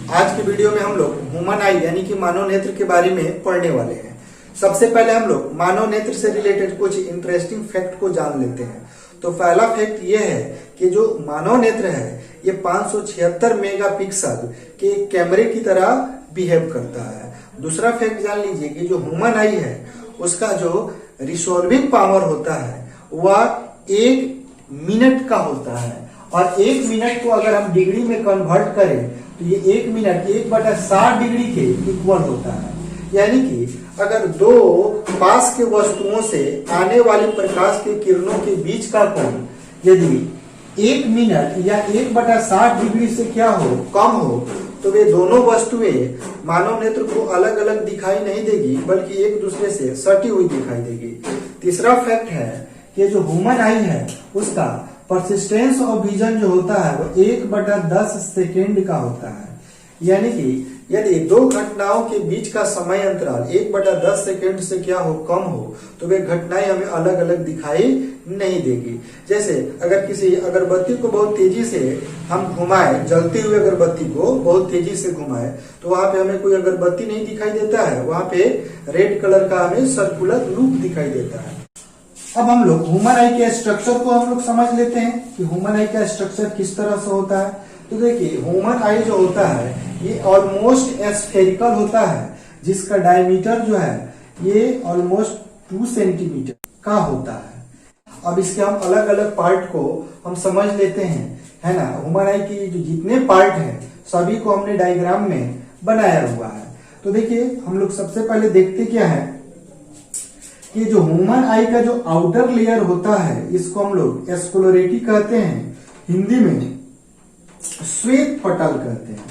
आज के वीडियो में हम लोग ह्यूमन आई यानी कि मानव नेत्र के बारे में पढ़ने वाले हैं। सबसे पहले हम लोग मानव नेत्र से रिलेटेड कुछ इंटरेस्टिंग फैक्ट को जान लेते हैं। तो पहला फैक्ट ये है कि जो मानव नेत्र है ये 576 मेगापिक्सल के कैमरे की तरह बिहेव करता है। दूसरा फैक्ट जान लीजिए कि जो ह्यूमन आई है उसका जो रिसॉल्विंग पावर होता है वह 1 मिनट का होता है, और 1 मिनट को अगर हम डिग्री में कन्वर्ट करें तो ये 1 मिनट 1/60 डिग्री के इक्वल होता है। यानी कि अगर दो पास के वस्तुओं से आने वाले प्रकाश के किरणों के बीच का कोण यदि 1 मिनट या 1/60 डिग्री से क्या हो कम हो तो वे दोनों वस्तुएं मानव नेत्र को अलग अलग दिखाई नहीं देगी, बल्कि एक दूसरे से सटी हुई दिखाई देगी। तीसरा फैक्ट है कि जो ह्यूमन आई है उसका परसिस्टेंस ऑफ विजन जो होता है वो 1/10 सेकेंड का होता है। यानी कि यदि दो घटनाओं के बीच का समय अंतराल 1/10 सेकेंड से क्या हो कम हो तो वे घटनाएं हमें अलग अलग दिखाई नहीं देगी। जैसे अगर किसी अगरबत्ती को बहुत तेजी से हम घुमाए, जलती हुई अगरबत्ती को बहुत तेजी से घुमाए तो वहां पे हमें कोई अगरबत्ती नहीं दिखाई देता है, वहां पे रेड कलर का हमें सर्कुलर लूप दिखाई देता है। अब हम लोग ह्यूमन आई के स्ट्रक्चर को हम लोग समझ लेते हैं कि ह्यूमन आई का स्ट्रक्चर किस तरह से होता है। तो देखिए ह्यूमन आई जो होता है ये ऑलमोस्ट स्फेरिकल होता है, जिसका डायमीटर जो है ये ऑलमोस्ट 2 सेंटीमीटर का होता है। अब इसके हम अलग अलग पार्ट को हम समझ लेते हैं, है ना। ह्यूमन आई की जो जितने पार्ट हैं सभी को हमने डायग्राम में बनाया हुआ है। तो देखिए हम लोग सबसे पहले देखते क्या है कि जो ह्यूमन आई का जो आउटर लेयर होता है इसको हम लोग स्क्लेरोटी कहते हैं, हिंदी में श्वेत पटल कहते हैं।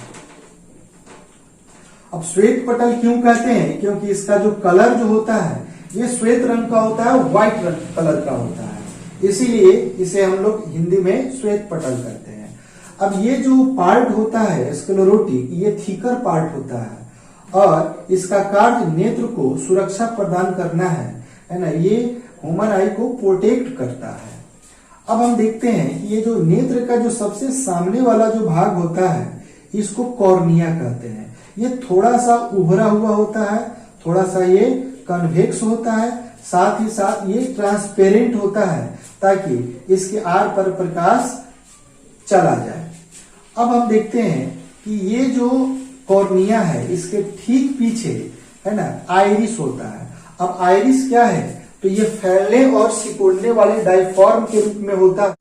अब श्वेत पटल क्यों कहते हैं? क्योंकि इसका जो कलर जो होता है ये श्वेत रंग का होता है, व्हाइट रंग कलर का होता है, इसीलिए इसे हम लोग हिंदी में श्वेत पटल कहते हैं। अब ये जो पार्ट होता है स्क्लेरोटी ये थीकर पार्ट होता है और इसका कार्य नेत्र को सुरक्षा प्रदान करना है ना। ये ह्यूमन आई को प्रोटेक्ट करता है। अब हम देखते हैं कि ये जो नेत्र का जो सबसे सामने वाला जो भाग होता है इसको कॉर्निया कहते हैं। ये थोड़ा सा उभरा हुआ होता है, थोड़ा सा ये कन्वेक्स होता है, साथ ही साथ ये ट्रांसपेरेंट होता है ताकि इसके आर पर प्रकाश चला जाए। अब हम देखते हैं कि ये जो कॉर्निया है इसके ठीक पीछे है ना आइरिस होता है। अब आइरिस क्या है? तो ये फैलने और सिकुड़ने वाले डायफ्राम के रूप में होता है।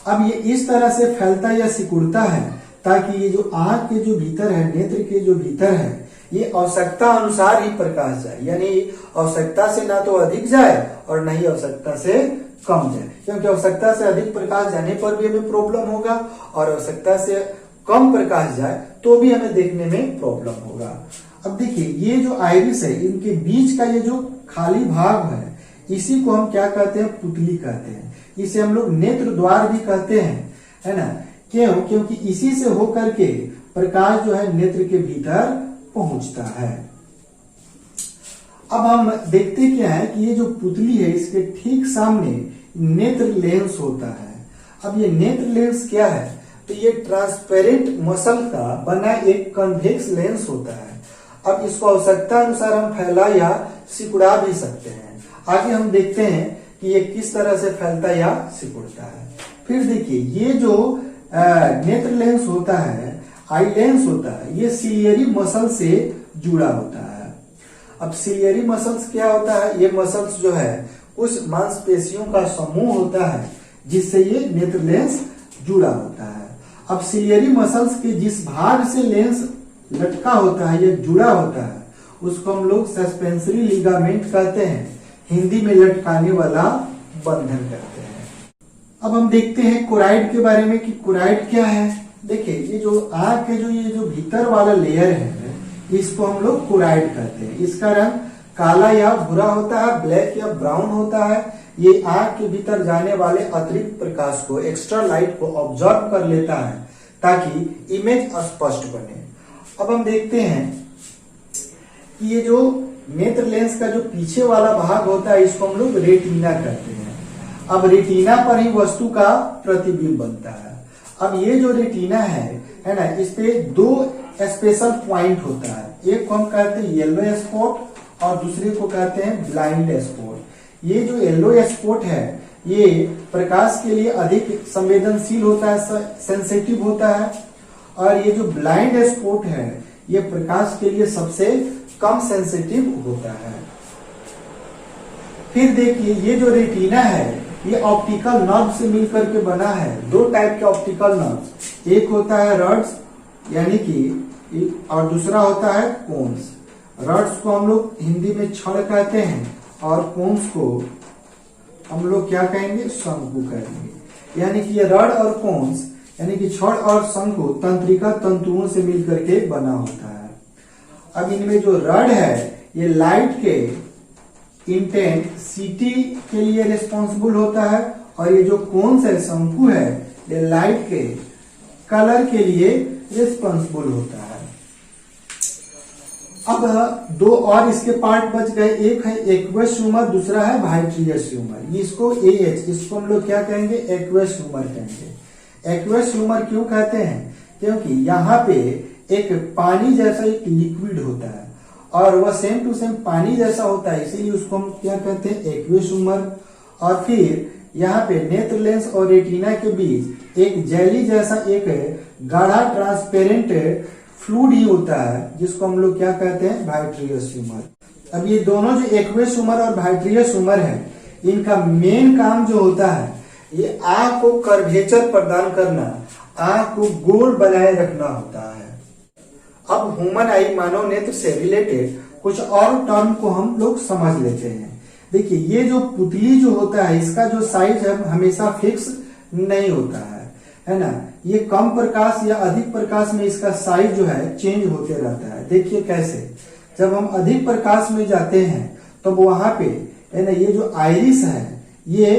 अब ये इस तरह से फैलता या सिकुड़ता है ताकि ये जो आंख के जो भीतर है, नेत्र के जो भीतर है, ये आवश्यकता अनुसार ही प्रकाश जाए, यानी आवश्यकता से ना तो अधिक जाए और न ही आवश्यकता से कम जाए। क्योंकि आवश्यकता से अधिक प्रकाश जाने पर भी हमें प्रॉब्लम होगा और आवश्यकता से कम प्रकाश जाए तो भी हमें देखने में प्रॉब्लम होगा। अब देखिए ये जो आइरिस है इनके बीच का ये जो खाली भाग है इसी को हम क्या कहते हैं? पुतली कहते हैं। इसे हम लोग नेत्र द्वार भी कहते हैं, है ना। क्यों? क्योंकि इसी से होकर के प्रकाश जो है नेत्र के भीतर पहुंचता है। अब हम देखते क्या है कि ये जो पुतली है इसके ठीक सामने नेत्र लेंस होता है। अब ये नेत्र लेंस क्या है? तो ये ट्रांसपेरेंट मसल का बना एक कन्वेक्स लेंस होता है। अब इसको आवश्यकता अनुसार हम फैला या सिकुड़ा भी सकते हैं। आगे हम देखते हैं कि ये किस तरह से फैलता या सिकुड़ता है। फिर देखिए ये जो नेत्र लेंस होता है, आई लेंस होता है, ये सिलियरी मसल से जुड़ा होता है। अब सिलियरी मसल्स क्या होता है? ये मसल्स जो है उस मांसपेशियों का समूह होता है जिससे ये नेत्र लेंस जुड़ा होता है। अब सिलियरी मसल्स के जिस भाग से लेंस लटका होता है या जुड़ा होता है उसको हम लोग सस्पेंसरी लिगामेंट कहते हैं, हिंदी में लटकाने वाला बंधन कहते हैं। अब हम देखते हैं कोराइड के बारे में कि कोराइड क्या है। देखिए ये जो आंख के ये जो भीतर वाला लेयर है इसको हम लोग कोराइड कहते हैं। इसका रंग काला या भूरा होता है, ब्लैक या ब्राउन होता है। ये आंख के भीतर जाने वाले अतिरिक्त प्रकाश को, एक्स्ट्रा लाइट को ऑब्जर्व कर लेता है ताकि इमेज स्पष्ट बने। अब हम देखते हैं कि ये जो नेत्र लेंस का जो पीछे वाला भाग होता है इसको हम लोग रेटिना कहते हैं। अब रेटिना पर ही वस्तु का प्रतिबिंब बनता है। अब ये जो रेटिना है ना, इस पे 2 स्पेशल पॉइंट होता है। एक को हम कहते हैं येलो स्पॉट और दूसरे को कहते हैं ब्लाइंड स्पॉट। ये जो येलो स्पॉट है ये प्रकाश के लिए अधिक संवेदनशील होता है, सेंसिटिव होता है, और ये जो ब्लाइंड स्पॉट है ये प्रकाश के लिए सबसे कम सेंसिटिव होता है। फिर देखिए ये जो रेटिना है ये ऑप्टिकल नर्व से मिलकर के बना है। दो टाइप के ऑप्टिकल नर्व, एक होता है रड्स यानी कि, और दूसरा होता है कोन्स। रड्स को हम लोग हिंदी में छड़ कहते हैं और कोन्स को हम लोग क्या कहेंगे, शंकु कहेंगे। यानी कि ये रड और कोन्स यानी कि छड़ और शंकु तंत्रिका तंतुओं से मिलकर के बना होता है। अब इनमें जो रड है ये लाइट के इंटेंसिटी के लिए रिस्पॉन्सिबल होता है, और ये जो कोन्स है, शंकु है, ये लाइट के कलर के लिए रिस्पॉन्सिबल होता है। अब दो और इसके पार्ट बच गए, एक है एक्वस ह्यूमर, दूसरा है वाइट्रियस ह्यूमर। इसको AH, इसको हम लोग क्या कहेंगे, एक्वस ह्यूमर कहेंगे। एक्वस ह्यूमर क्यों कहते हैं, क्योंकि यहाँ पे एक पानी जैसा एक लिक्विड होता है और वह सेम टू सेम पानी जैसा होता है, इसीलिए उसको हम क्या कहते हैं, एक्वस ह्यूमर। और फिर यहाँ पे नेत्र लेंस और रेटिना के बीच एक जेली जैसा एक गाढ़ा ट्रांसपेरेंट फ्लूइड ही होता है, जिसको हम लोग क्या कहते हैं, वाइट्रियस ह्यूमर। अब ये दोनों जो एक्वस ह्यूमर और वाइट्रियस ह्यूमर है, इनका मेन काम जो होता है ये आंख को कर्वेचर प्रदान करना, आंख को गोल बनाए रखना होता है। अब ह्यूमन आई, मानव नेत्र से रिलेटेड कुछ और टर्म को हम लोग समझ लेते हैं। देखिए ये जो पुतली जो होता है इसका जो साइज है हमेशा फिक्स नहीं होता है ना। ये कम प्रकाश या अधिक प्रकाश में इसका साइज जो है चेंज होते रहता है। देखिए कैसे, जब हम अधिक प्रकाश में जाते हैं तो वहां पे है ना, ये जो आइरिस है ये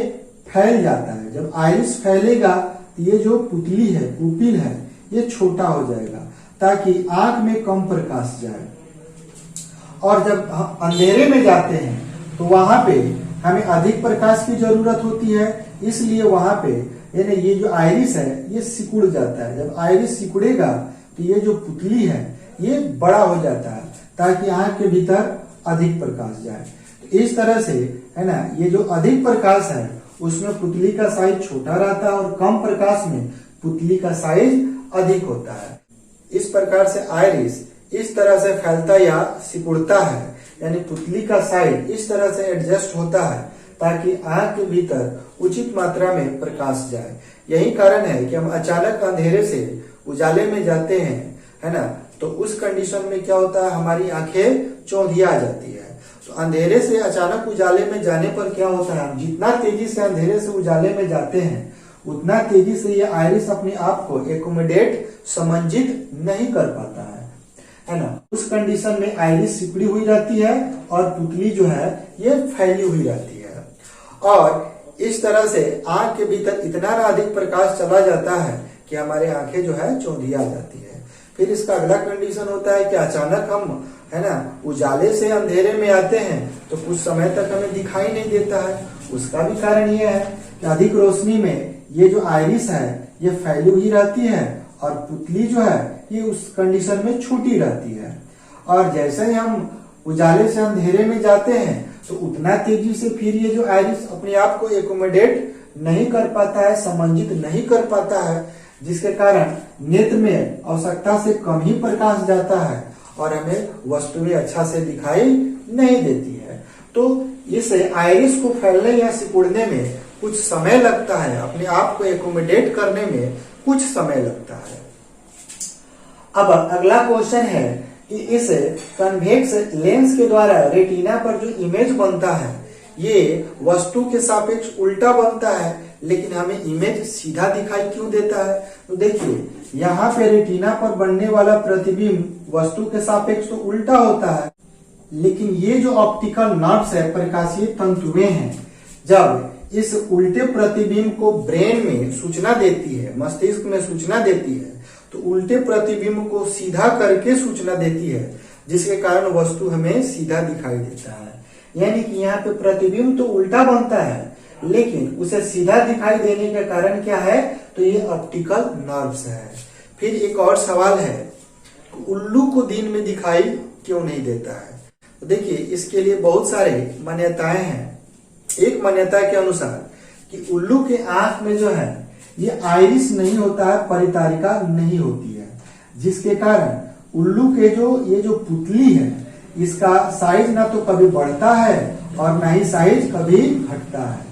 फैल जाता है। जब आइरिस फैलेगा तो ये जो पुतली है, पुपिल है, ये छोटा हो जाएगा ताकि आंख में कम प्रकाश जाए। और जब हम अंधेरे में जाते हैं तो वहां पे हमें अधिक प्रकाश की जरूरत होती है, इसलिए वहां पे यानी ये जो आइरिस है ये सिकुड़ जाता है। जब आइरिस सिकुड़ेगा तो ये जो पुतली है ये बड़ा हो जाता है ताकि आंख के भीतर अधिक प्रकाश जाए। तो इस तरह से है ना, ये जो अधिक प्रकाश है उसमें पुतली का साइज छोटा रहता है और कम प्रकाश में पुतली का साइज अधिक होता है। इस प्रकार से आइरिस इस तरह से फैलता या सिकुड़ता है, यानी पुतली का साइज इस तरह से एडजस्ट होता है ताकि आंख के भीतर उचित मात्रा में प्रकाश जाए। यही कारण है कि हम अचानक अंधेरे से उजाले में जाते हैं, है ना, तो उस कंडीशन में क्या होता है, हमारी आंखें चौंधिया जाती है। तो अंधेरे से अचानक उजाले में जाने पर क्या होता है, हम जितना तेजी से अंधेरे से उजाले में जाते हैं उतना तेजी से ये आइरिस अपने आप को एकोमोडेट, समंजित नहीं कर पाता है ना। उस कंडीशन में आइरिस सिकुड़ी हुई रहती है और पुतली जो है ये फैली हुई रहती है, और इस तरह से आंख के भीतर इतना अधिक प्रकाश चला जाता है कि हमारे आंखें जो है चौंधिया जाती है। फिर इसका अगला कंडीशन होता है कि अचानक हम है ना उजाले से अंधेरे में आते हैं तो कुछ समय तक हमें दिखाई नहीं देता है। उसका भी कारण ये है कि अधिक रोशनी में ये जो आइरिस है ये फैली हुई रहती है और पुतली जो है ये उस कंडीशन में छोटी रहती है। और जैसे ही हम उजाले से अंधेरे में जाते हैं तो उतना तेजी से फिर ये जो आइरिस अपने आप को एकोमोडेट नहीं कर पाता है, समंजित नहीं कर पाता है, जिसके कारण नेत्र में आवश्यकता से कम ही प्रकाश जाता है और हमें वस्तुएं अच्छा से दिखाई नहीं देती है। तो इस आइरिस को फैलने या सिकुड़ने में कुछ समय लगता है, अपने आप को एकोमोडेट करने में कुछ समय लगता है। अब अगला क्वेश्चन है कि इस कन्वेक्स लेंस के द्वारा रेटिना पर जो इमेज बनता है ये वस्तु के सापेक्ष उल्टा बनता है, लेकिन हमें इमेज सीधा दिखाई क्यों देता है। तो देखिए यहाँ पे रेटिना पर बनने वाला प्रतिबिंब वस्तु के सापेक्ष तो उल्टा होता है, लेकिन ये जो ऑप्टिकल नर्व्स है, प्रकाशीय तंतुएं हैं, जब इस उल्टे प्रतिबिंब को ब्रेन में सूचना देती है, मस्तिष्क में सूचना देती है, तो उल्टे प्रतिबिंब को सीधा करके सूचना देती है, जिसके कारण वस्तु हमें सीधा दिखाई देता है। यानी कि यहाँ पे प्रतिबिंब तो उल्टा बनता है, लेकिन उसे सीधा दिखाई देने का कारण क्या है, तो ये ऑप्टिकल नर्व्स है। फिर एक और सवाल है, उल्लू को दिन में दिखाई क्यों नहीं देता है? तो देखिए, इसके लिए बहुत सारे मान्यताएं हैं। एक मान्यता के अनुसार कि उल्लू के आंख में जो है ये आइरिस नहीं होता है, परितारिका नहीं होती है, जिसके कारण उल्लू के ये जो पुतली है इसका साइज ना तो कभी बढ़ता है और ना ही साइज कभी घटता है।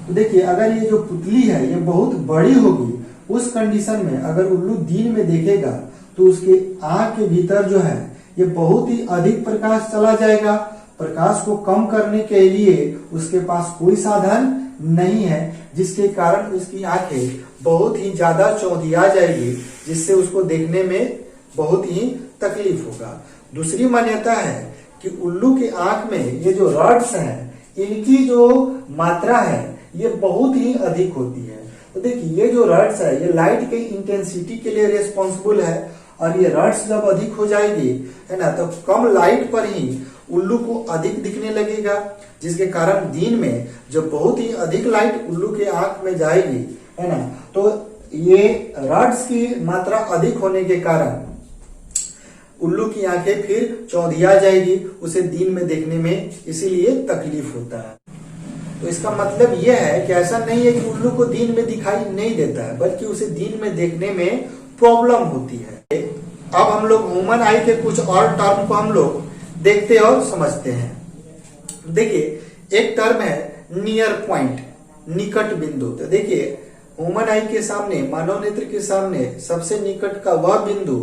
तो देखिए, अगर ये जो पुतली है ये बहुत बड़ी होगी, उस कंडीशन में अगर उल्लू दिन में देखेगा तो उसके आंख के भीतर जो है ये बहुत ही अधिक प्रकाश चला जाएगा। प्रकाश को कम करने के लिए उसके पास कोई साधन नहीं है, जिसके कारण उसकी आंखें बहुत ही ज्यादा चौंधिया जाएगी, जिससे उसको देखने में बहुत ही तकलीफ होगा। दूसरी मान्यता है कि उल्लू के आंख में ये जो रॉड्स हैं इनकी जो मात्रा है ये बहुत ही अधिक होती है। तो देखिए, ये जो रॉड्स है ये लाइट के इंटेंसिटी के लिए रिस्पॉन्सिबल है, और ये रॉड्स जब अधिक हो जाएगी है ना, तो कम लाइट पर ही उल्लू को अधिक दिखने लगेगा, जिसके कारण दिन में जब बहुत ही अधिक लाइट उल्लू के आंख में जाएगी है ना, तो ये रॉड्स की मात्रा अधिक होने के कारण उल्लू की आंखें फिर चौंधिया जाएगी, उसे दिन में देखने में इसीलिए तकलीफ होता है। तो इसका मतलब यह है कि ऐसा नहीं है कि उल्लू को दिन में दिखाई नहीं देता है, बल्कि उसे दिन में देखने में प्रॉब्लम होती है। अब हम लोग ह्यूमन आई के कुछ और टर्म को हम लोग देखते और समझते हैं। देखिए, एक टर्म है नियर पॉइंट, निकट बिंदु। तो देखिए, ह्यूमन आई के सामने, मानव नेत्र के सामने सबसे निकट का वह बिंदु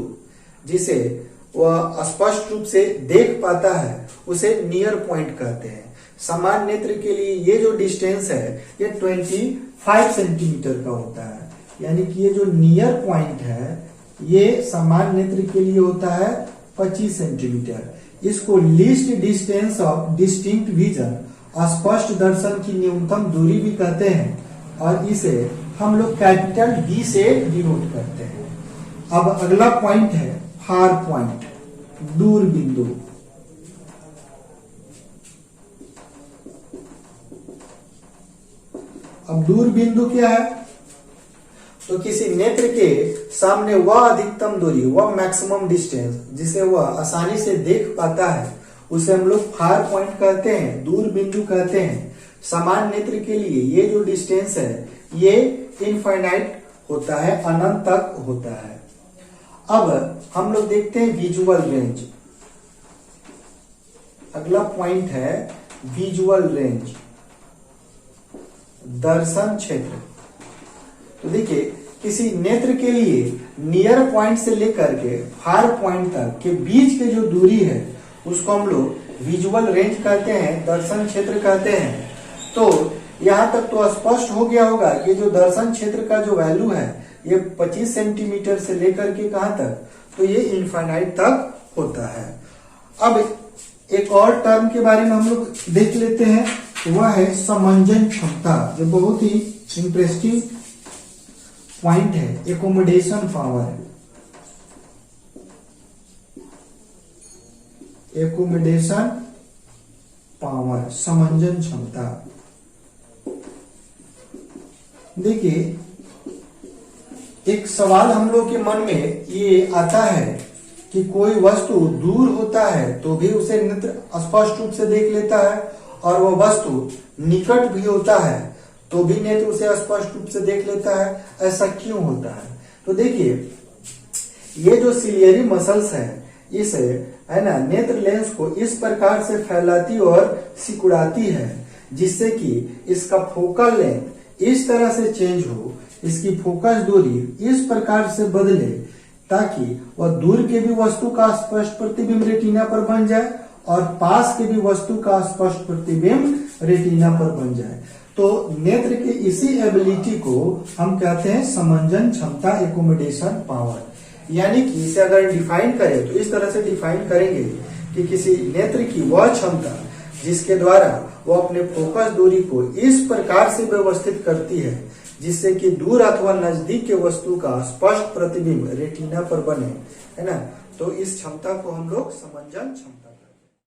जिसे वह स्पष्ट रूप से देख पाता है उसे नियर पॉइंट कहते हैं। सामान्य नेत्र के लिए ये जो डिस्टेंस है ये 25 सेंटीमीटर का होता है, यानी कि ये जो नियर पॉइंट है ये सामान्य नेत्र के लिए होता है 25 सेंटीमीटर। इसको least distance of distinct vision, स्पष्ट दर्शन की न्यूनतम दूरी भी कहते हैं, और इसे हम लोग कैपिटल डी से डिनोट करते हैं। अब अगला पॉइंट है फार पॉइंट, दूर बिंदु। अब दूर बिंदु क्या है? तो किसी नेत्र के सामने वह अधिकतम दूरी, वह मैक्सिमम डिस्टेंस जिसे वह आसानी से देख पाता है उसे हम लोग फार पॉइंट कहते हैं, दूर बिंदु कहते हैं। सामान्य नेत्र के लिए ये जो डिस्टेंस है ये इनफाइनाइट होता है, अनंत तक होता है। अब हम लोग देखते हैं विजुअल रेंज। अगला पॉइंट है विजुअल रेंज, दर्शन क्षेत्र। तो देखिए, किसी नेत्र के लिए नियर पॉइंट से लेकर के फार पॉइंट तक के बीच के जो दूरी है उसको हम लोग विजुअल रेंज कहते हैं, दर्शन क्षेत्र कहते हैं। तो यहां तक तो स्पष्ट हो गया होगा कि जो दर्शन क्षेत्र का जो वैल्यू है ये 25 सेंटीमीटर से लेकर के कहां तक, तो ये इनफाइनाइट तक होता है। अब एक और टर्म के बारे में हम लोग देख लेते हैं, वह है समंजन क्षमता, जो बहुत ही इंटरेस्टिंग पॉइंट है। एकोमोडेशन पावर, एकोमोडेशन पावर, समंजन क्षमता। देखिए, एक सवाल हम लोग के मन में ये आता है कि कोई वस्तु दूर होता है तो भी उसे नेत्र स्पष्ट रूप से देख लेता है, और वह वस्तु निकट भी होता है तो भी नेत्र उसे स्पष्ट रूप से देख लेता है। ऐसा क्यों होता है? तो देखिए, ये जो सिलियरी मसल्स है इसे है ना नेत्र लेंस को इस प्रकार से फैलाती और सिकुड़ाती है, जिससे कि इसका फोकल लेंथ इस तरह से चेंज हो, इसकी फोकस दूरी इस प्रकार से बदले ताकि वह दूर के भी वस्तु का स्पष्ट प्रतिबिंब रेटिना पर बन जाए और पास के भी वस्तु का स्पष्ट प्रतिबिंब रेटिना पर बन जाए। तो नेत्र के इसी एबिलिटी को हम कहते हैं समंजन क्षमता, एकोमोडेशन पावर। यानी कि इसे अगर डिफाइन करें तो इस तरह से डिफाइन करेंगे कि किसी नेत्र की वह क्षमता जिसके द्वारा वो अपने फोकस दूरी को इस प्रकार से व्यवस्थित करती है जिससे कि दूर अथवा नजदीक के वस्तु का स्पष्ट प्रतिबिंब रेटिना पर बने, है ना। तो इस क्षमता को हम लोग समंजन क्षमता